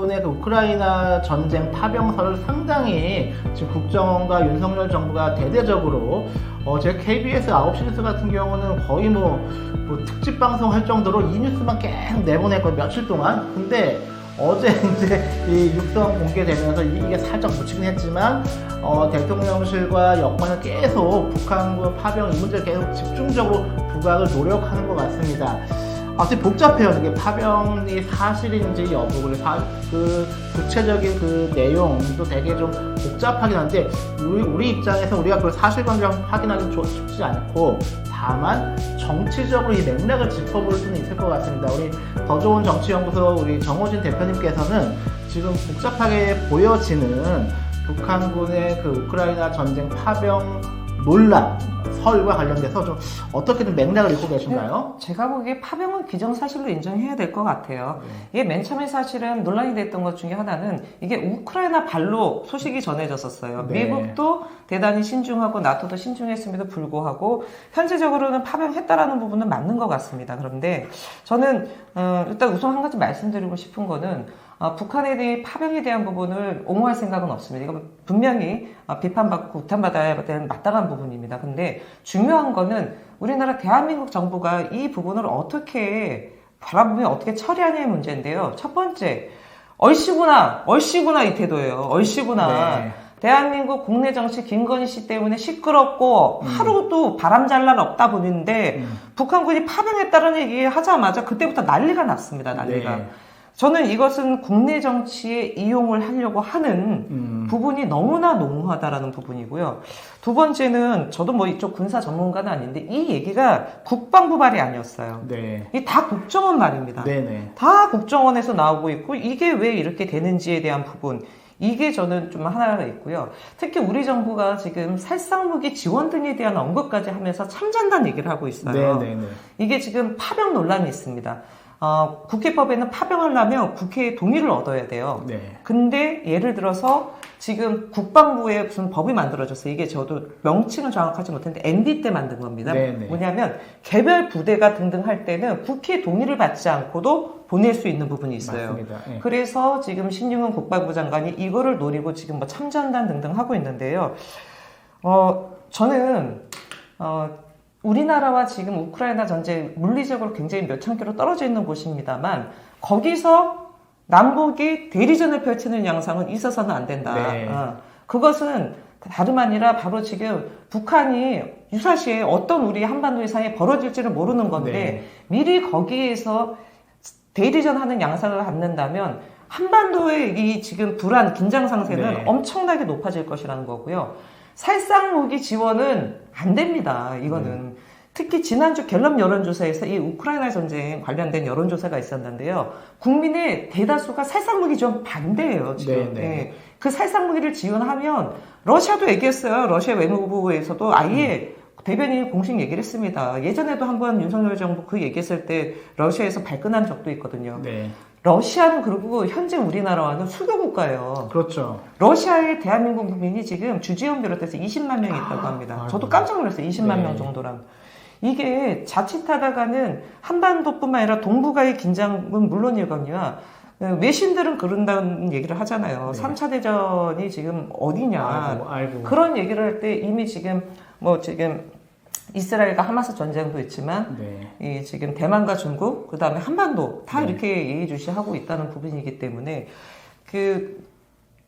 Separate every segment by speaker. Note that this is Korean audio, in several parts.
Speaker 1: 북한군의 그 우크라이나 전쟁 파병설을 상당히 지금 국정원과 윤석열 정부가 대대적으로 제 KBS 9시 뉴스 같은 경우는 거의 뭐 특집 방송 할 정도로 이 뉴스만 계속 내보냈거든요. 며칠 동안. 근데 어제 이제 이 육성 공개되면서 이게 살짝 묻히긴 했지만 대통령실과 여권은 계속 북한군 파병 이 문제를 계속 집중적으로 부각을 노력하는 것 같습니다. 아주 복잡해요. 이게 파병이 사실인지 여부, 그 구체적인 그 내용도 되게 좀 복잡하긴 한데 우리 입장에서 우리가 그걸 사실관계를 확인하기 쉽지 않고 다만 정치적으로 이 맥락을 짚어볼 수는 있을 것 같습니다. 우리 더 좋은 정치연구소 우리 정호진 대표님께서는 지금 복잡하게 보여지는 북한군의 그 우크라이나 전쟁 파병 논란 설과 관련돼서 좀 어떻게든 맥락을 읽고 계신가요?
Speaker 2: 제가 보기에 파병은 기정사실로 인정해야 될 것 같아요. 이게 맨 처음에 사실은 논란이 됐던 것 중에 하나는 이게 우크라이나 발로 소식이 전해졌었어요.
Speaker 1: 네.
Speaker 2: 미국도 대단히 신중하고 나토도 신중했음에도 불구하고 현재적으로는 파병했다라는 부분은 맞는 것 같습니다. 그런데 저는 일단 우선 한 가지 말씀드리고 싶은 거는 북한에 대해 파병에 대한 부분을 옹호할 생각은 없습니다. 이건 분명히 비판받고 구탄받아야 되는 마땅한 부분입니다. 근데 중요한 거는 우리나라 대한민국 정부가 이 부분을 어떻게 바라보며 어떻게 처리하냐의 문제인데요. 첫 번째, 얼씨구나 이 태도예요. 얼씨구나.
Speaker 1: 네.
Speaker 2: 대한민국 국내 정치 김건희 씨 때문에 시끄럽고 하루도 바람 잘 날 없다 보는데 북한군이 파병했다는 얘기 하자마자 그때부터 난리가 났습니다. 난리가.
Speaker 1: 네.
Speaker 2: 저는 이것은 국내 정치에 이용을 하려고 하는 부분이 너무나 농후하다라는 부분이고요. 두 번째는 저도 뭐 이쪽 군사 전문가는 아닌데 이 얘기가 국방부 말이 아니었어요.
Speaker 1: 네.
Speaker 2: 이게 다 국정원 말입니다.
Speaker 1: 네네.
Speaker 2: 다 국정원에서 나오고 있고 이게 왜 이렇게 되는지에 대한 부분 이게 저는 좀 하나가 있고요. 특히 우리 정부가 지금 살상무기 지원 등에 대한 언급까지 하면서 참전단 얘기를 하고 있어요.
Speaker 1: 네네네.
Speaker 2: 이게 지금 파병 논란이 있습니다. 국회법에는 파병하려면 국회의 동의를 얻어야 돼요.
Speaker 1: 네.
Speaker 2: 근데 예를 들어서 지금 국방부에 무슨 법이 만들어졌어요. 이게 저도 명칭은 정확하지 못했는데 MB 때 만든 겁니다.
Speaker 1: 네네.
Speaker 2: 뭐냐면 개별 부대가 등등 할 때는 국회 동의를 받지 않고도 보낼 수 있는 부분이 있어요.
Speaker 1: 맞습니다. 네.
Speaker 2: 그래서 지금 신용훈 국방부 장관이 이거를 노리고 지금 뭐 참전단 등등 하고 있는데요. 저는 우리나라와 지금 우크라이나 전쟁 물리적으로 굉장히 몇 천 킬로 떨어져 있는 곳입니다만 거기서 남북이 대리전을 펼치는 양상은 있어서는 안 된다.
Speaker 1: 네.
Speaker 2: 그것은 다름 아니라 바로 지금 북한이 유사시에 어떤 우리 한반도 이상이 벌어질지를 모르는 건데
Speaker 1: 네.
Speaker 2: 미리 거기에서 대리전 하는 양상을 갖는다면 한반도의 이 지금 불안, 긴장 상태는
Speaker 1: 네.
Speaker 2: 엄청나게 높아질 것이라는 거고요. 살상무기 지원은 안 됩니다. 이거는. 특히 지난주 갤럽 여론조사에서 이 우크라이나 전쟁 관련된 여론조사가 있었는데요. 국민의 대다수가 살상무기 지원 반대예요. 지금.
Speaker 1: 네.
Speaker 2: 네. 그 살상무기를 지원하면 러시아도 얘기했어요. 러시아 외무부에서도 아예 대변인이 공식 얘기를 했습니다. 예전에도 한번 윤석열 정부 그 얘기했을 때 러시아에서 발끈한 적도 있거든요.
Speaker 1: 네.
Speaker 2: 러시아는 그리고 현재 우리나라와는 수교 국가예요.
Speaker 1: 그렇죠.
Speaker 2: 러시아의 대한민국 국민이 지금 주지원 비롯해서 20만 명이 있다고 합니다.
Speaker 1: 아이고.
Speaker 2: 저도 깜짝 놀랐어요. 20만
Speaker 1: 네.
Speaker 2: 명 정도랑. 이게 자칫하다가는 한반도뿐만 아니라 동북아의 긴장은 물론이거니와 외신들은 그런다는 얘기를 하잖아요.
Speaker 1: 네.
Speaker 2: 3차 대전이 지금 어디냐.
Speaker 1: 아이고.
Speaker 2: 그런 얘기를 할 때 이미 지금 지금 이스라엘과 하마스 전쟁도 있지만
Speaker 1: 네.
Speaker 2: 이 지금 대만과 중국 그다음에 한반도 다
Speaker 1: 네.
Speaker 2: 이렇게 예의주시하고 있다는 부분이기 때문에 그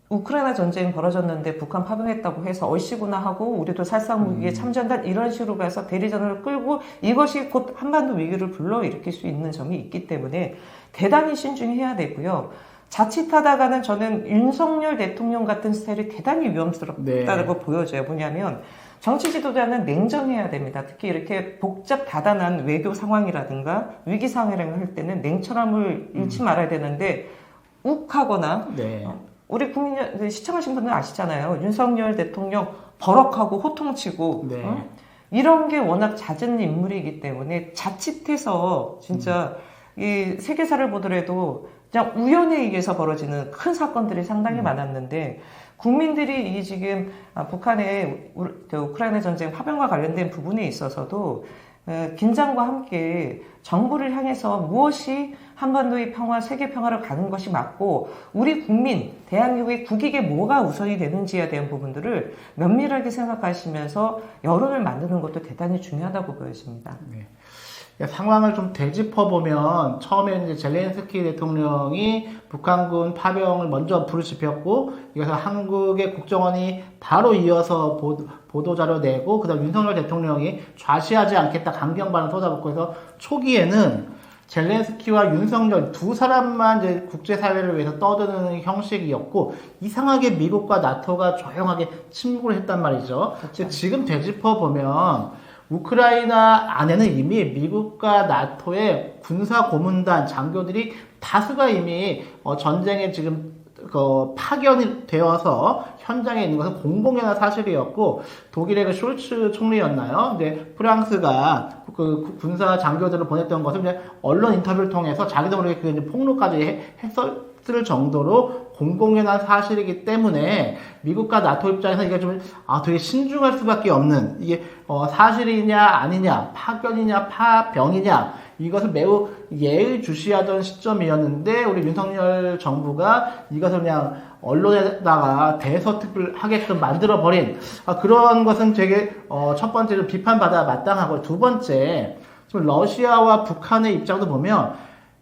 Speaker 2: 우크라이나 전쟁 벌어졌는데 북한 파병했다고 해서 얼씨구나 하고 우리도 살상무기에 참전단 이런 식으로 가서 대리전을 끌고 이것이 곧 한반도 위기를 불러일으킬 수 있는 점이 있기 때문에 대단히 신중해야 되고요. 자칫하다가는 저는 윤석열 대통령 같은 스타일이 대단히 위험스럽다고
Speaker 1: 네.
Speaker 2: 보여져요. 뭐냐면 정치 지도자는 냉정해야 됩니다. 특히 이렇게 복잡 다단한 외교 상황이라든가 위기 상황이라는 할 때는 냉철함을 잃지 말아야 되는데 욱하거나
Speaker 1: 네.
Speaker 2: 우리 국민 시청하신 분들 아시잖아요. 윤석열 대통령 버럭하고 호통치고
Speaker 1: 네.
Speaker 2: 이런 게 워낙 잦은 인물이기 때문에 자칫해서 진짜 이 세계사를 보더라도 그냥 우연에 의해서 벌어지는 큰 사건들이 상당히 많았는데 국민들이 이 지금 북한의 우크라이나 전쟁 파병과 관련된 부분에 있어서도 긴장과 함께 정부를 향해서 무엇이 한반도의 평화, 세계 평화를 가는 것이 맞고 우리 국민, 대한민국의 국익에 뭐가 우선이 되는지에 대한 부분들을 면밀하게 생각하시면서 여론을 만드는 것도 대단히 중요하다고 보여집니다.
Speaker 1: 네. 상황을 좀 되짚어 보면 처음에 이제 젤렌스키 대통령이 북한군 파병을 먼저 부르짖혔고 이것을 한국의 국정원이 바로 이어서 보도 자료 내고 그다음 윤석열 대통령이 좌시하지 않겠다 강경 발언 쏟아붓고 해서 초기에는 젤렌스키와 윤석열 두 사람만 이제 국제사회를 위해서 떠드는 형식이었고 이상하게 미국과 나토가 조용하게 침묵을 했단 말이죠. 그렇죠. 지금 되짚어 보면 우크라이나 안에는 이미 미국과 나토의 군사 고문단 장교들이 다수가 이미 전쟁에 지금 파견이 되어서 현장에 있는 것은 공공연한 사실이었고 독일의 그 숄츠 총리였나요? 근데 프랑스가 그 군사 장교들을 보냈던 것을 이제 언론 인터뷰를 통해서 자기도 모르게 그 폭로까지 했었을 정도로 공공연한 사실이기 때문에 미국과 나토 입장에서 이게 좀 되게 신중할 수밖에 없는 이게 사실이냐 아니냐 파견이냐 파병이냐 이것을 매우 예의주시하던 시점이었는데 우리 윤석열 정부가 이것을 그냥 언론에다가 대서특필하게끔 만들어버린 그런 것은 되게 첫 번째로 비판받아 마땅하고 두 번째 지금 러시아와 북한의 입장도 보면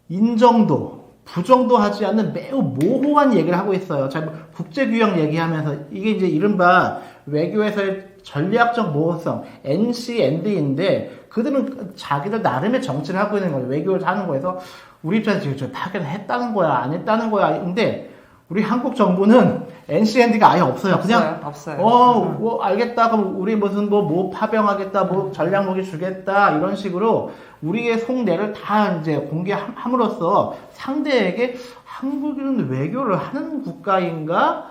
Speaker 1: 인정도 부정도 하지 않는 매우 모호한 얘기를 하고 있어요. 자, 국제규형 얘기하면서 이게 이제 이른바 외교에서의 전략적 모호성, NCND인데 그들은 자기들 나름의 정치를 하고 있는 거예요. 외교를 하는 거에서 우리 입장에서 지금 저 파견을 했다는 거야, 안 했다는 거야. 근데 우리 한국 정부는 NCND가 아예 없어요. 그냥
Speaker 2: 없어요.
Speaker 1: 뭐 알겠다. 그럼 우리 무슨 뭐 파병하겠다, 뭐 전략 무기 주겠다 이런 식으로 우리의 속내를 다 이제 공개함으로써 상대에게 한국은 외교를 하는 국가인가?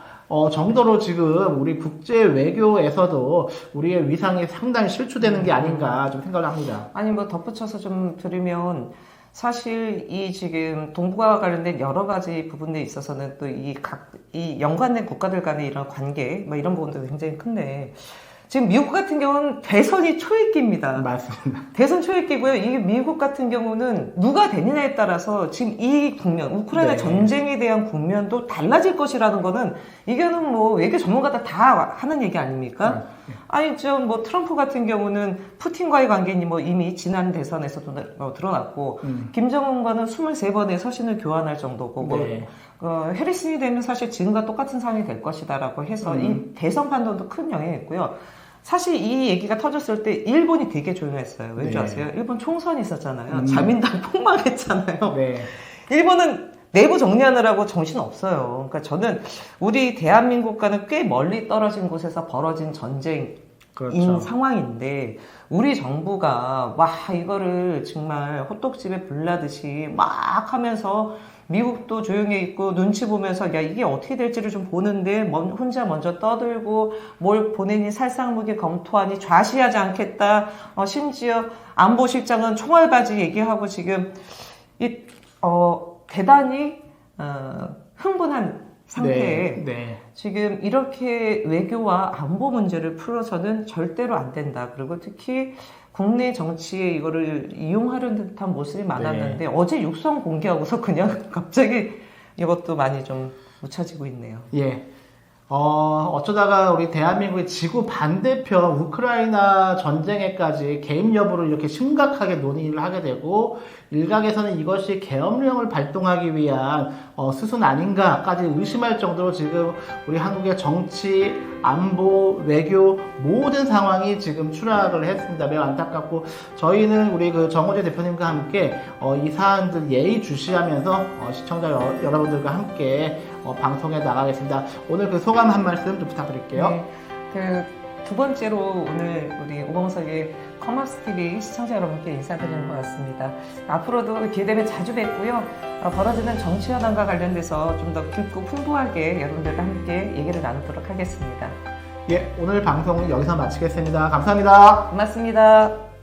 Speaker 1: 정도로 지금 우리 국제 외교에서도 우리의 위상이 상당히 실추되는 게 아닌가 좀 생각을 합니다.
Speaker 2: 아니 뭐 덧붙여서 좀 드리면 사실 이 지금 동북아와 관련된 여러 가지 부분에 있어서는 또 이 연관된 국가들 간의 이런 관계 뭐 이런 부분도 굉장히 큰데 지금 미국 같은 경우는 대선이 초읽기입니다.
Speaker 1: 맞습니다.
Speaker 2: 대선 초읽기고요. 이게 미국 같은 경우는 누가 되느냐에 따라서 지금 이 국면, 우크라이나
Speaker 1: 네.
Speaker 2: 전쟁에 대한 국면도 달라질 것이라는 거는 이거는 뭐 외교 전문가들 다 하는 얘기 아닙니까? 아니 좀 뭐 트럼프 같은 경우는 푸틴과의 관계니 뭐 이미 지난 대선에서도 드러났고 김정은과는 23번의 서신을 교환할 정도고
Speaker 1: 네.
Speaker 2: 해리슨이 되면 사실 지금과 똑같은 상황이 될 것이다라고 해서 이 대선 판단도 큰 영향이 있고요. 사실 이 얘기가 터졌을 때 일본이 되게 조용했어요. 왠지 아세요? 일본 총선이 있었잖아요. 자민당 폭망했잖아요.
Speaker 1: 네.
Speaker 2: 일본은 내부 정리하느라고 정신 없어요. 그러니까 저는 우리 대한민국과는 꽤 멀리 떨어진 곳에서 벌어진 전쟁인
Speaker 1: 그렇죠.
Speaker 2: 상황인데 우리 정부가 와 이거를 정말 호떡집에 불나듯이 막 하면서 미국도 조용히 있고 눈치 보면서 야 이게 어떻게 될지를 좀 보는데 혼자 먼저 떠들고 뭘 보내니 살상무기 검토하니 좌시하지 않겠다. 심지어 안보실장은 총알바지 얘기하고 지금 대단히 흥분한 상태에
Speaker 1: 네.
Speaker 2: 지금 이렇게 외교와 안보 문제를 풀어서는 절대로 안 된다. 그리고 특히 국내 정치에 이거를 이용하려는 듯한 모습이 많았는데 어제 육성 공개하고서 그냥 갑자기 이것도 많이 좀 묻혀지고 있네요.
Speaker 1: 예. 어쩌다가 우리 대한민국의 지구 반대편 우크라이나 전쟁에까지 개입 여부를 이렇게 심각하게 논의를 하게 되고 일각에서는 이것이 계엄령을 발동하기 위한 수순 아닌가까지 의심할 정도로 지금 우리 한국의 정치, 안보, 외교 모든 상황이 지금 추락을 했습니다. 매우 안타깝고 저희는 우리 그 정호재 대표님과 함께 이 사안들 예의주시하면서 시청자 여러분들과 함께 방송에 나가겠습니다. 오늘 그 소감 한 말씀 좀 부탁드릴게요.
Speaker 2: 네, 두 번째로 오늘 우리 오범석의 커머스 TV 시청자 여러분께 인사드리는 것 같습니다. 앞으로도 기회되면 자주 뵙고요. 벌어지는 정치 현안과 관련돼서 좀 더 깊고 풍부하게 여러분들과 함께 얘기를 나누도록 하겠습니다.
Speaker 1: 예, 오늘 방송 여기서 마치겠습니다. 감사합니다.
Speaker 2: 고맙습니다.